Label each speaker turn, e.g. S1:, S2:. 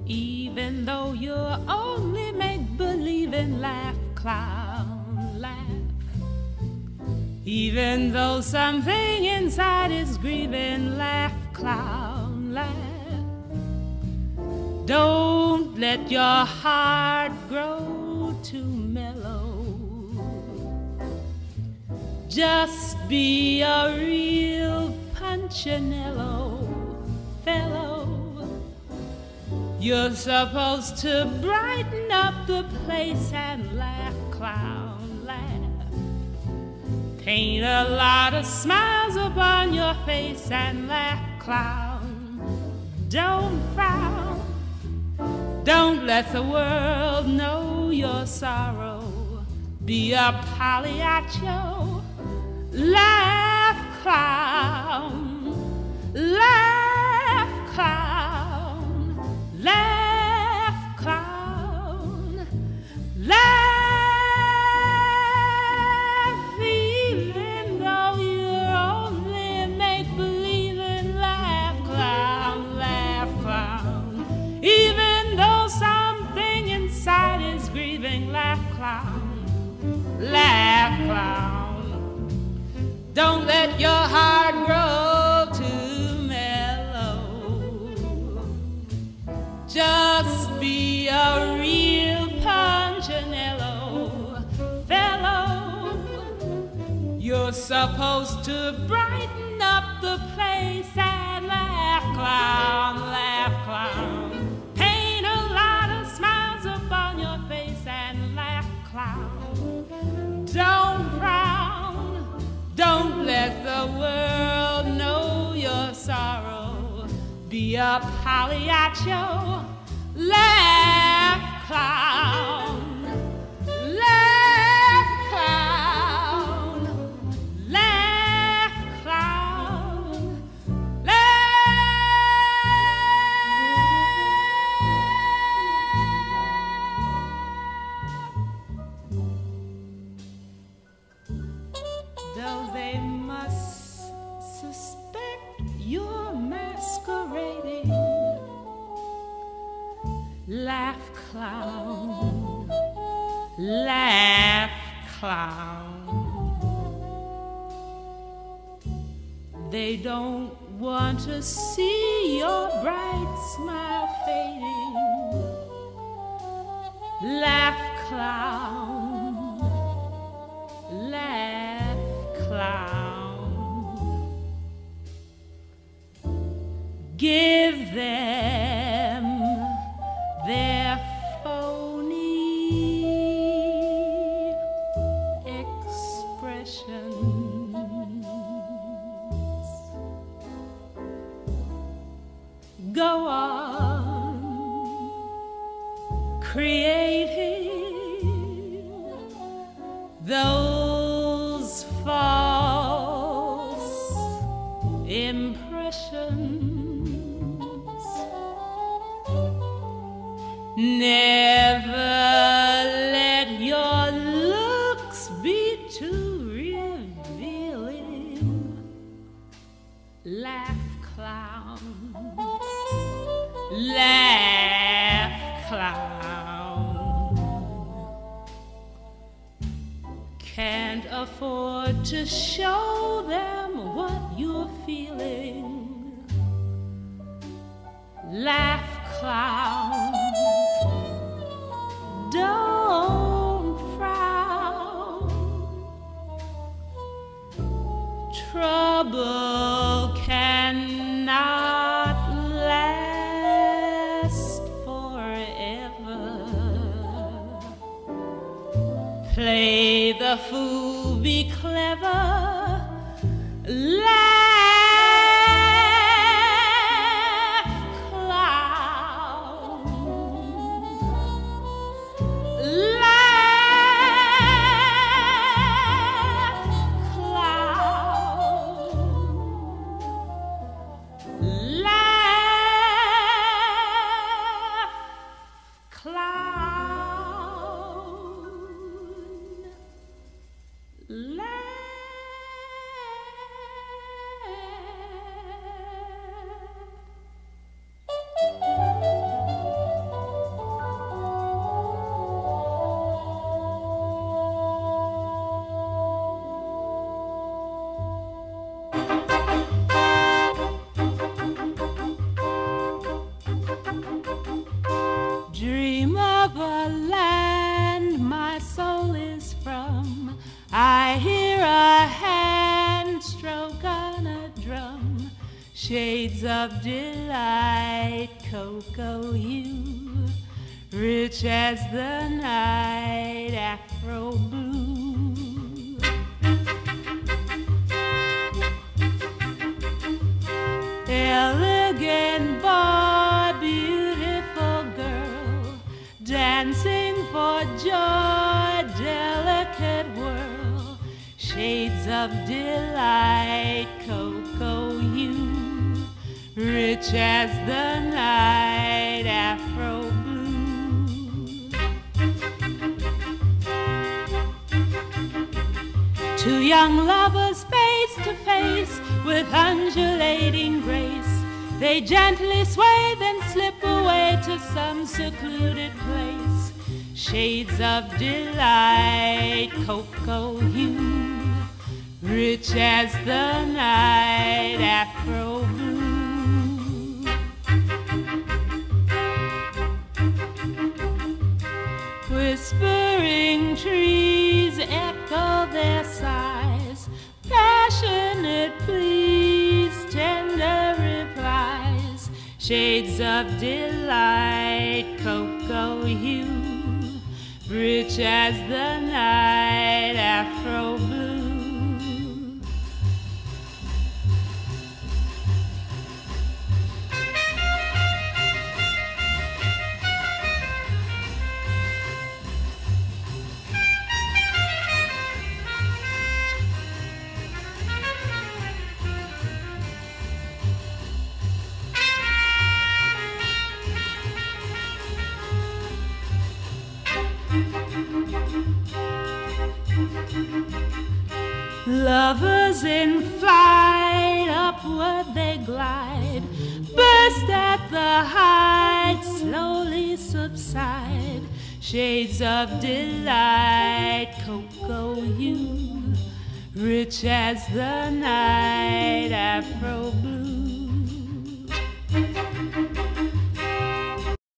S1: Even though you're only make-believing, laugh, clown, laugh. Even though something inside is grieving, laugh, clown, laugh. Don't let your heart grow too mellow. Just be a real punchinello fellow. You're supposed to brighten up the place and laugh, clown, laugh. Paint a lot of smiles upon your face and laugh, clown. Don't frown. Don't let the world know your sorrow. Be a Pagliaccio. Laugh, clown. Laugh, clown. Laugh, clown. Laugh, even though you're only make-believing. Laugh, clown. Laugh, clown. Even though something inside is grieving. Laugh, clown. Laugh, clown. Don't let your heart grow too mellow. Just be a real punchinello fellow. You're supposed to brighten up the place and laugh, clown, laugh, clown. Paint a lot of smiles upon your face and laugh, clown. Don't frown. Don't let the world know your sorrow. Be a Pagliaccio. Laugh, clown. Laugh, clown. Laugh, clown. Though they must suspect you're masquerading, laugh, clown, laugh, clown. They don't want to see your bright smile fading. Laugh, clown, laugh, clown. Give them their phony expressions. Go on creating those false impressions. Never let your looks be too revealing. Laugh, clown. Laugh, clown. Can't afford to show them what you're feeling. Laugh, clown. Don't frown. Trouble cannot last forever. Play the fool, be clever. Laugh, clown. Laugh, clown. Laugh, clown. Laugh. shades of delight, cocoa hue, rich as the night, afro blue. Elegant boy, beautiful girl, dancing for joy, delicate whirl, shades of delight, cocoa hue, rich as the night, afro blue. Two young lovers face to face with undulating grace, they gently sway, then slip away to some secluded place. Shades of delight, cocoa hue, rich as the night, afro blue. Whispering trees echo their sighs, passionate pleas, tender replies, shades of delight, cocoa hue, rich as the night, afro blue. Lovers in flight, upward they glide, burst at the height, slowly subside, shades of delight, cocoa hue, rich as the night, afro blue.